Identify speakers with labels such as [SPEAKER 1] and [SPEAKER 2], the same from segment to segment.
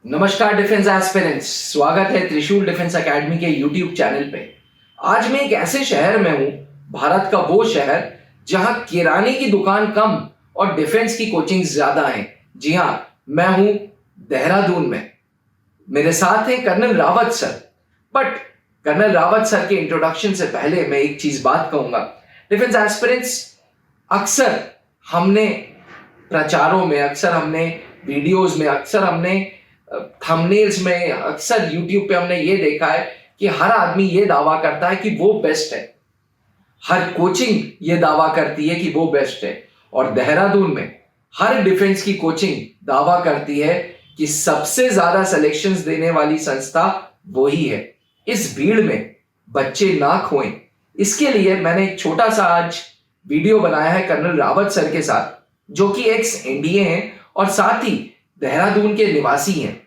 [SPEAKER 1] नमस्कार defence aspirants, स्वागत है त्रिशूल डिफेंस एकेडमी के यूट्यूब चैनल पे। आज मैं एक ऐसे शहर में हूं, भारत का वो शहर जहां किराने की दुकान कम और डिफेंस की कोचिंग ज्यादा है। जी हां, मैं हूं देहरादून में। मेरे साथ हैं colonel Rawat sir. But colonel Rawat sir के इंट्रोडक्शन से पहले मैं एक चीज बात कहूंगा। डिफेंस एस्पिरेंट्स, अक्सर हमने प्रचारों में, अक्सर हमने वीडियोस में, अक्सर हमने थंबनेल्स में, अक्सर यूट्यूब पे हमने ये देखा है कि हर आदमी ये दावा करता है कि वो बेस्ट है, हर कोचिंग ये दावा करती है कि वो बेस्ट है, और देहरादून में हर डिफेंस की कोचिंग दावा करती है कि सबसे ज्यादा सिलेक्शंस देने वाली संस्था वही है। इस भीड़ में बच्चे ना खोएं, इसके लिए मैंने एक छोटा सा आज वीडियो बनाया है कर्नल रावत सर के साथ, जो कि एक्स एनडीए हैं और साथ ही देहरादून के निवासी हैं।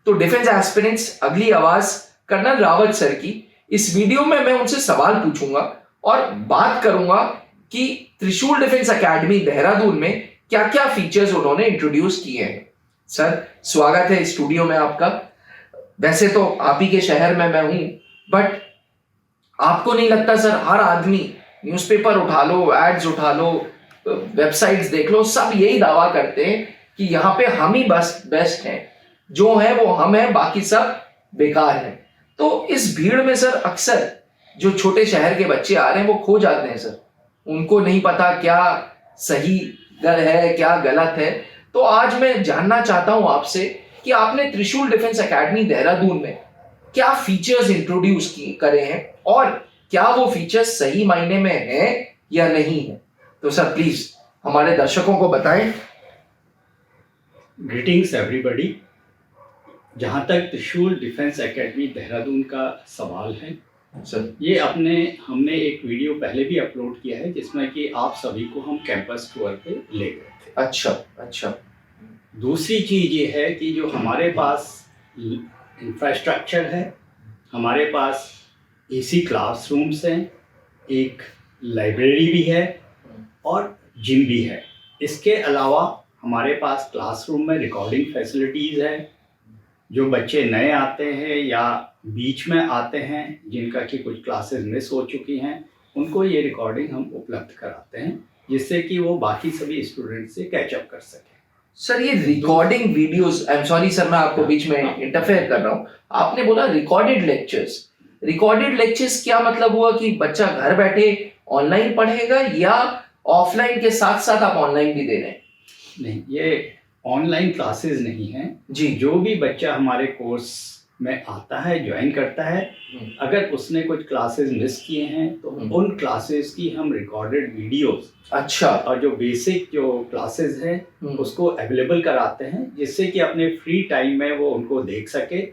[SPEAKER 1] तो डिफेंस एस्पिरेंट्स, अगली आवाज कर्नल रावत सर की। इस वीडियो में मैं उनसे सवाल पूछूंगा और बात करूंगा कि त्रिशूल डिफेंस एकेडमी देहरादून में क्या क्या फीचर्स उन्होंने इंट्रोड्यूस किए हैं। सर, स्वागत है स्टूडियो में आपका। वैसे तो आप ही के शहर में मैं हूं, बट आपको नहीं लगता सर, हर आदमी न्यूज़पेपर उठा लो, एड्स उठा लो, वेबसाइट्स देख लो, सब यही दावा करते हैं कि यहाँ पे हम ही बस बेस्ट हैं, जो है वो हम हैं, बाकी सब बेकार हैं। तो इस भीड़ में सर अक्सर जो छोटे शहर के बच्चे आ रहे हैं वो खो जाते हैं सर। उनको नहीं पता क्या सही है, क्या गलत है। तो आज मैं जानना चाहता हूं आपसे कि आपने त्रिशूल डिफेंस एकेडमी देहरादून में क्या फीचर्स इंट्रोड्यूस करे हैं और क्या वो फीचर्स सही मायने में हैं या नहीं है। तो सर प्लीज हमारे दर्शकों को बताएं।
[SPEAKER 2] Greetings everybody. जहाँ तक त्रिशूल डिफेंस एकेडमी देहरादून का सवाल है
[SPEAKER 1] सर,
[SPEAKER 2] ये हमने एक वीडियो पहले भी अपलोड किया है जिसमें कि आप सभी को हम कैंपस टूर पे ले गए थे।
[SPEAKER 1] अच्छा।
[SPEAKER 2] दूसरी चीज़ ये है कि जो हमारे पास इंफ्रास्ट्रक्चर है, हमारे पास एसी क्लासरूम्स हैं, एक लाइब्रेरी भी है और जिम भी है। इसके अलावा हमारे पास क्लासरूम में रिकॉर्डिंग फैसिलिटीज़ है। जो बच्चे नए आते हैं या बीच में आते हैं जिनका कि कुछ क्लासेस मिस हो चुकी हैं, उनको ये रिकॉर्डिंग हम उपलब्ध कराते हैं जिससे कि वो बाकी सभी स्टूडेंट से कैचअप कर सकें।
[SPEAKER 1] सर, ये recording videos, I am sorry sir, मैं आपको बीच में इंटरफेयर कर रहा हूँ। आपने बोला रिकॉर्डेड लेक्चर्स, क्या मतलब हुआ कि बच्चा घर बैठे ऑनलाइन पढ़ेगा या ऑफलाइन के साथ साथ आप ऑनलाइन भी दे रहे हैं?
[SPEAKER 2] नहीं, ये ऑनलाइन क्लासेस नहीं हैं
[SPEAKER 1] जी।
[SPEAKER 2] जो भी बच्चा हमारे कोर्स में आता है, ज्वाइन करता है, अगर उसने कुछ क्लासेस मिस किए हैं तो उन क्लासेस की हम रिकॉर्डेड वीडियोस और जो बेसिक जो क्लासेस हैं उसको अवेलेबल कराते हैं जिससे कि अपने फ्री टाइम में वो उनको देख सके।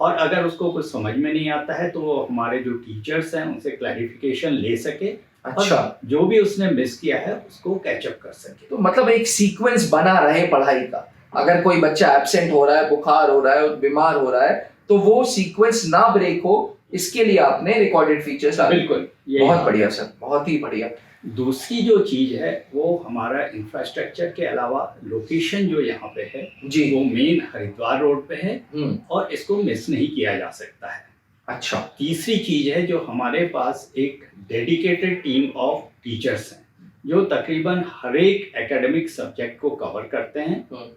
[SPEAKER 2] और अगर उसको कुछ समझ में नहीं आता है तो वो हमारे जो टीचर्स हैं उनसे क्लैरिफिकेशन ले सके। और जो भी उसने मिस किया है उसको कैचअप कर सके।
[SPEAKER 1] तो मतलब एक सीक्वेंस बना रहे पढ़ाई का। अगर कोई बच्चा एब्सेंट हो रहा है, बुखार हो रहा है, बीमार हो रहा है, तो वो सीक्वेंस ना ब्रेक हो, इसके लिए आपने रिकॉर्डेड फीचर्स।
[SPEAKER 2] बिल्कुल,
[SPEAKER 1] बहुत बढ़िया सर, बहुत ही बढ़िया।
[SPEAKER 2] दूसरी जो चीज है वो हमारा इंफ्रास्ट्रक्चर के अलावा लोकेशन जो यहाँ पे है जी, वो मेन हरिद्वार रोड पे है और इसको मिस नहीं किया जा सकता है।
[SPEAKER 1] अच्छा।
[SPEAKER 2] तीसरी चीज है जो हमारे पास एक डेडिकेटेड टीम ऑफ टीचर्स हैं जो तकरीबन हर एक एकेडमिक सब्जेक्ट को कवर करते हैं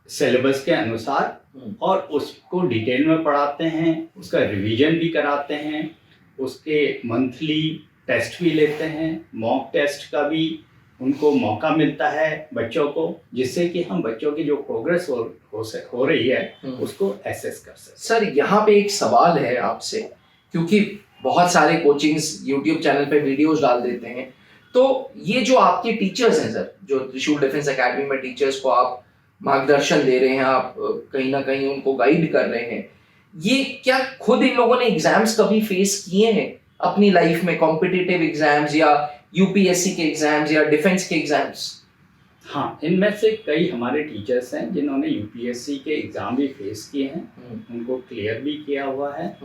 [SPEAKER 2] सिलेबस के अनुसार और उसको डिटेल में पढ़ाते हैं, उसका रिवीजन भी कराते हैं, उसके मंथली टेस्ट भी लेते हैं, मॉक टेस्ट का भी उनको मौका मिलता है बच्चों को, जिससे कि हम बच्चों की जो प्रोग्रेस हो रही है उसको एसेस कर सकें।
[SPEAKER 1] सर, यहाँ पे एक सवाल है आपसे, क्योंकि बहुत सारे कोचिंग्स यूट्यूब चैनल पे वीडियोस डाल देते हैं, तो ये जो आपके टीचर्स हैं सर, जो त्रिशूल डिफेंस एकेडमी में टीचर्स को आप मार्गदर्शन दे रहे हैं, आप कहीं ना कहीं उनको गाइड कर रहे हैं, ये क्या खुद इन लोगों ने एग्जाम्स कभी फेस किए हैं अपनी लाइफ में, कॉम्पिटिटिव एग्जाम्स या यूपीएससी के एग्जाम्स या डिफेंस के एग्जाम्स?
[SPEAKER 2] हाँ, इनमें से कई हमारे टीचर्स हैं जिन्होंने यूपीएससी के एग्जाम भी फेस किए हैं, उनको क्लियर भी किया हुआ है।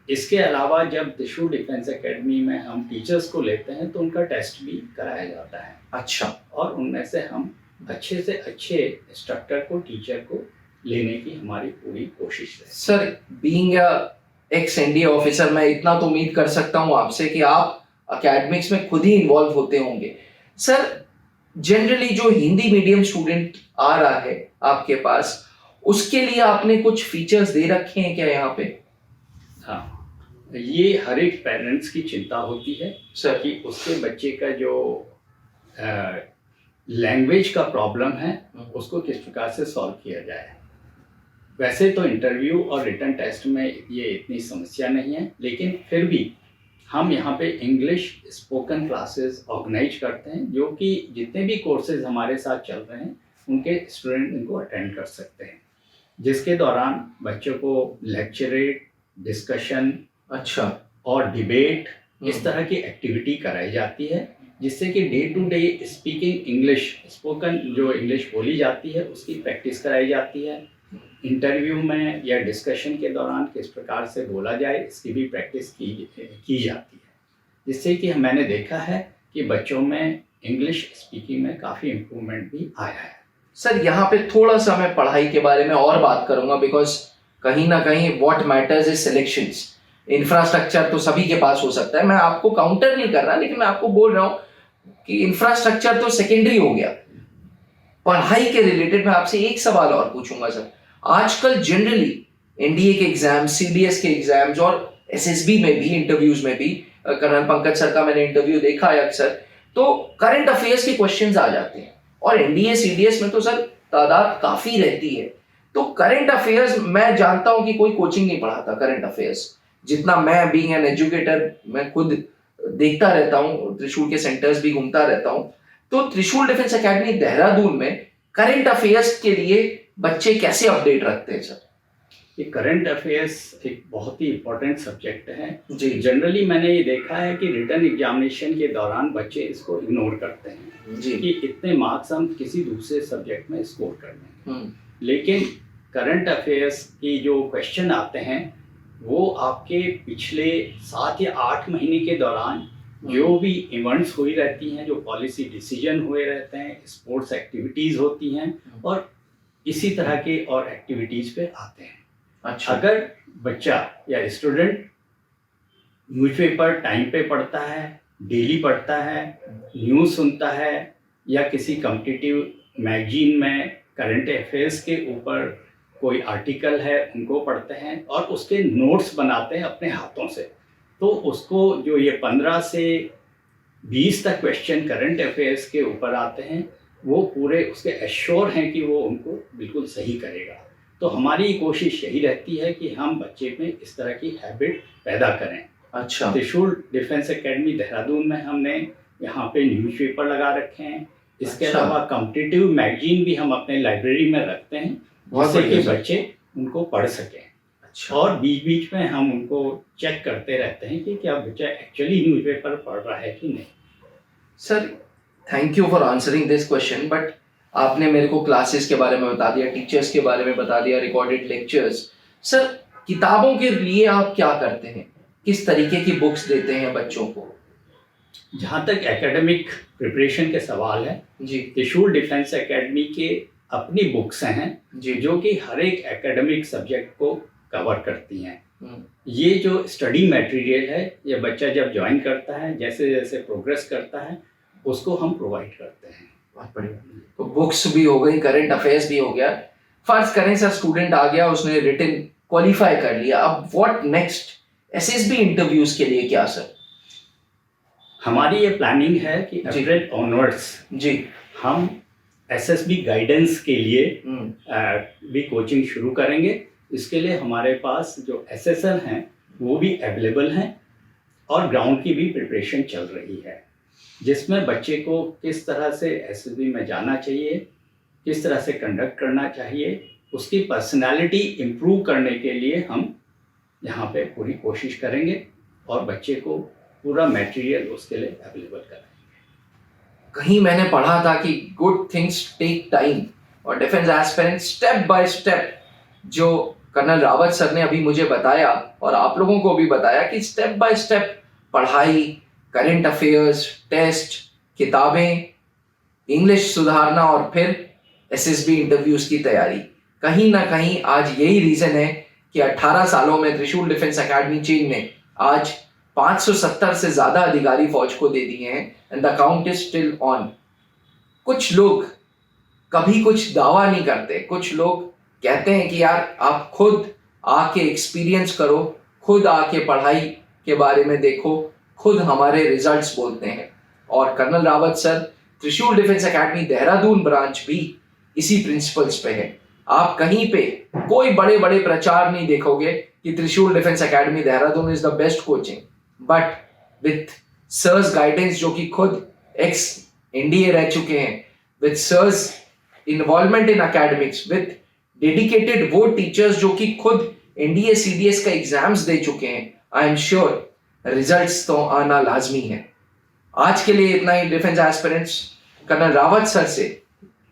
[SPEAKER 2] इसके अलावा जब त्रिशूल डिफेंस एकेडमी में हम टीचर्स को लेते हैं तो उनका टेस्ट भी कराया जाता है।
[SPEAKER 1] अच्छा।
[SPEAKER 2] और उनमें से हम अच्छे से अच्छे इंस्ट्रक्टर को, टीचर को लेने की हमारी पूरी कोशिश है।
[SPEAKER 1] Sir, being ex NDA officer, मैं इतना तो उम्मीद कर सकता हूं आपसे कि आप एकेडमिक्स में खुद ही इन्वॉल्व होते होंगे। सर, जनरली जो हिंदी मीडियम स्टूडेंट आ रहा है आपके पास, उसके लिए आपने कुछ फीचर्स दे रखे हैं क्या यहाँ पे?
[SPEAKER 2] हाँ, ये हर एक पेरेंट्स की चिंता होती है
[SPEAKER 1] सर,
[SPEAKER 2] कि उसके बच्चे का जो लैंग्वेज का प्रॉब्लम है उसको किस प्रकार से सॉल्व किया जाए। वैसे तो इंटरव्यू और रिटन टेस्ट में ये इतनी समस्या नहीं है, लेकिन फिर भी हम यहाँ पे इंग्लिश स्पोकन क्लासेस ऑर्गेनाइज करते हैं, जो कि जितने भी कोर्सेज हमारे साथ चल रहे हैं उनके स्टूडेंट इनको अटेंड कर सकते हैं, जिसके दौरान बच्चों को लेक्चरेट, डिस्कशन,
[SPEAKER 1] अच्छा,
[SPEAKER 2] और डिबेट, इस तरह की एक्टिविटी कराई जाती है, जिससे कि day to day speaking English, spoken जो इंग्लिश बोली जाती है उसकी प्रैक्टिस कराई जाती है। इंटरव्यू में या डिस्कशन के दौरान किस प्रकार से बोला जाए इसकी भी प्रैक्टिस की जाती है, जिससे कि मैंने देखा है कि बच्चों में इंग्लिश स्पीकिंग में काफ़ी इम्प्रूवमेंट भी आया है।
[SPEAKER 1] सर, यहाँ पे थोड़ा सा मैं पढ़ाई के बारे में और बात करूंगा, बिकॉज कहीं ना कहीं what matters is selections. Infrastructure तो सभी के पास हो सकता है, मैं आपको काउंटर नहीं कर रहा, लेकिन मैं आपको बोल रहा हूँ कि इंफ्रास्ट्रक्चर तो सेकेंडरी हो गया। पढ़ाई के रिलेटेड मैं आपसे एक सवाल और पूछूंगा सर। आजकल जनरली एनडीए के एग्जाम, सीडीएस के एग्जाम्स और एसएसबी में भी इंटरव्यूज में भी, कर्नल पंकज सर का मैंने इंटरव्यू देखा है अक्सर, तो करंट अफेयर्स के क्वेश्चंस आ जाते हैं, और एनडीए सीडीएस में तो सर तादाद काफी रहती है। तो करंट अफेयर्स, मैं जानता हूं कि कोई कोचिंग नहीं पढ़ाता करंट अफेयर्स, जितना मैं बीइंग एन एजुकेटर मैं खुद देखता रहता हूं, त्रिशूल के सेंटर्स भी घूमता रहता हूं। तो त्रिशूल डिफेंस एकेडमी देहरादून में करंट अफेयर्स के लिए बच्चे कैसे अपडेट रखते हैं सर?
[SPEAKER 2] ये करंट अफेयर्स एक बहुत ही इम्पोर्टेंट सब्जेक्ट है
[SPEAKER 1] जी।
[SPEAKER 2] जनरली मैंने ये देखा है कि रिटन एग्जामिनेशन के दौरान बच्चे इसको इग्नोर करते हैं
[SPEAKER 1] जी।
[SPEAKER 2] कि इतने मार्क्स हम किसी दूसरे सब्जेक्ट में स्कोर कर लेंगे, लेकिन करंट अफेयर्स की जो क्वेश्चन आते हैं वो आपके पिछले 7 या 8 महीने के दौरान जो भी इवेंट्स हुई रहती हैं, जो पॉलिसी डिसीजन हुए रहते हैं, स्पोर्ट्स एक्टिविटीज़ होती हैं, और इसी तरह के और एक्टिविटीज़ पे आते हैं।
[SPEAKER 1] अच्छा।
[SPEAKER 2] अगर बच्चा या स्टूडेंट न्यूज़पेपर टाइम पे पढ़ता है, डेली पढ़ता है, न्यूज़ सुनता है, या किसी कॉम्पिटिटिव मैगजीन में करंट अफेयर्स के ऊपर कोई आर्टिकल है उनको पढ़ते हैं और उसके नोट्स बनाते हैं अपने हाथों से, तो उसको जो ये 15 से 20 तक क्वेश्चन करंट अफेयर्स के ऊपर आते हैं वो पूरे उसके एश्योर हैं कि वो उनको बिल्कुल सही करेगा। तो हमारी कोशिश यही रहती है कि हम बच्चे में इस तरह की हैबिट पैदा करें।
[SPEAKER 1] अच्छा।
[SPEAKER 2] त्रिशूल डिफेंस एकेडमी देहरादून में हमने यहाँ पे न्यूज़पेपर लगा रखे हैं, इसके
[SPEAKER 1] अच्छा।
[SPEAKER 2] अलावा कॉम्पिटिटिव मैगजीन भी हम अपने लाइब्रेरी में रखते हैं, जिससे कि बच्चे उनको पढ़ सकें।
[SPEAKER 1] अच्छा।
[SPEAKER 2] और बीच बीच में हम उनको चेक करते रहते हैं कि क्या बच्चा एक्चुअली न्यूज़पेपर पढ़ रहा है कि नहीं।
[SPEAKER 1] Sir, thank you for answering this question, but आपने मेरे को क्लासेस के बारे में बता दिया, टीचर्स के बारे में बता दिया, रिकॉर्डेड लेक्चर्स। सर, किताबों के लिए आप क्या करते हैं? किस तरीके की बुक्स देते हैं बच्चों को?
[SPEAKER 2] जहाँ तक एकेडमिक प्रिपरेशन के सवाल है
[SPEAKER 1] जी।
[SPEAKER 2] त्रिशूल डिफेंस एकेडमी के अपनी बुक्स हैं
[SPEAKER 1] जी।
[SPEAKER 2] जो कि हर एक एकेडमिक सब्जेक्ट को कवर करती हैं। ये जो स्टडी मटेरियल है ये बच्चा जब ज्वाइन करता है, जैसे जैसे प्रोग्रेस करता है, उसको हम प्रोवाइड करते हैं।
[SPEAKER 1] बहुत बढ़िया। तो बुक्स भी हो गई, करंट अफेयर्स भी हो गया। फर्ज करें सर, स्टूडेंट आ गया, उसने रिटन क्वालिफाई कर लिया, अब व्हाट नेक्स्ट? एसएसबी इंटरव्यूज के लिए क्या सर?
[SPEAKER 2] हमारी ये प्लानिंग है कि
[SPEAKER 1] जी।
[SPEAKER 2] अप्रैल ऑनवर्ड्स
[SPEAKER 1] जी।
[SPEAKER 2] हम एसएसबी गाइडेंस के लिए भी कोचिंग शुरू करेंगे। इसके लिए हमारे पास जो एसएसएल हैं वो भी अवेलेबल हैं और ग्राउंड की भी प्रिपरेशन चल रही है, जिसमें बच्चे को किस तरह से एसएसबी में जाना चाहिए, किस तरह से कंडक्ट करना चाहिए, उसकी पर्सनालिटी इम्प्रूव करने के लिए हम यहाँ पे पूरी कोशिश करेंगे और बच्चे को पूरा मटेरियल उसके लिए अवेलेबल कराएंगे।
[SPEAKER 1] कहीं मैंने पढ़ा था कि गुड थिंग्स टेक टाइम, और defence aspirant step by step, जो कर्नल रावत सर ने अभी मुझे बताया और आप लोगों को भी बताया कि स्टेप बाय स्टेप पढ़ाई, करंट अफेयर्स, टेस्ट, किताबें, इंग्लिश सुधारना और फिर एसएसबी इंटरव्यूज की तैयारी, कहीं ना कहीं आज यही रीजन है कि 18 सालों में त्रिशूल डिफेंस एकेडमी चीन ने आज 570 से ज्यादा अधिकारी फौज को दे दिए हैं and the count is still on. कुछ लोग कभी कुछ दावा नहीं करते, कुछ लोग कहते हैं कि यार आप खुद आके एक्सपीरियंस करो, खुद आके पढ़ाई के बारे में देखो, खुद हमारे रिजल्ट्स बोलते हैं। और कर्नल रावत सर त्रिशूल डिफेंस एकेडमी देहरादून ब्रांच भी इसी प्रिंसिपल्स पे है। आप कहीं पे कोई बड़े बड़े प्रचार नहीं देखोगे कि Trishul defence academy Dehradun is the best coaching, but with sir's guidance जो कि खुद एक्स एनडीए रह चुके हैं, with sir's involvement in academics, with dedicated वो टीचर्स जो कि खुद एनडीए सीडीएस का एग्जाम्स दे चुके हैं, आई एम श्योर रिजल्ट्स तो आना लाजमी है। आज के लिए इतना ही। Defence aspirants, colonel Rawat sir से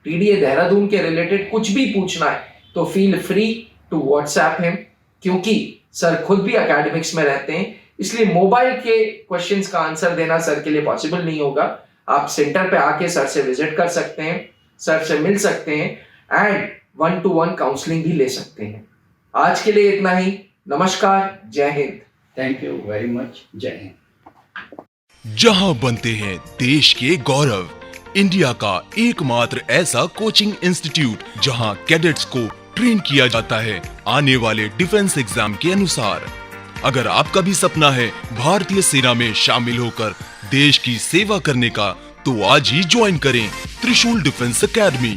[SPEAKER 1] टीडीए देहरादून के रिलेटेड कुछ भी पूछना है तो feel free to WhatsApp him, क्योंकि सर खुद भी एकेडमिक्स में रहते हैं, इसलिए मोबाइल के क्वेश्चंस का आंसर देना सर के लिए पॉसिबल नहीं होगा। आप सेंटर पे आके सर से विजिट कर सकते हैं, सर से मिल सकते हैं एंड 1-to-1 काउंसलिंग भी ले सकते हैं। आज के लिए इतना ही। नमस्कार, जय Hind.
[SPEAKER 2] Thank you very much. जय हिंद।
[SPEAKER 3] जहां बनते हैं देश के गौरव, इंडिया का एकमात्र ऐसा कोचिंग इंस्टीट्यूट जहां कैडेट्स को ट्रेन किया जाता है आने वाले डिफेंस एग्जाम के अनुसार। अगर आपका भी सपना है भारतीय सेना में शामिल होकर देश की सेवा करने का, तो आज ही ज्वाइन करें त्रिशूल डिफेंस एकेडमी।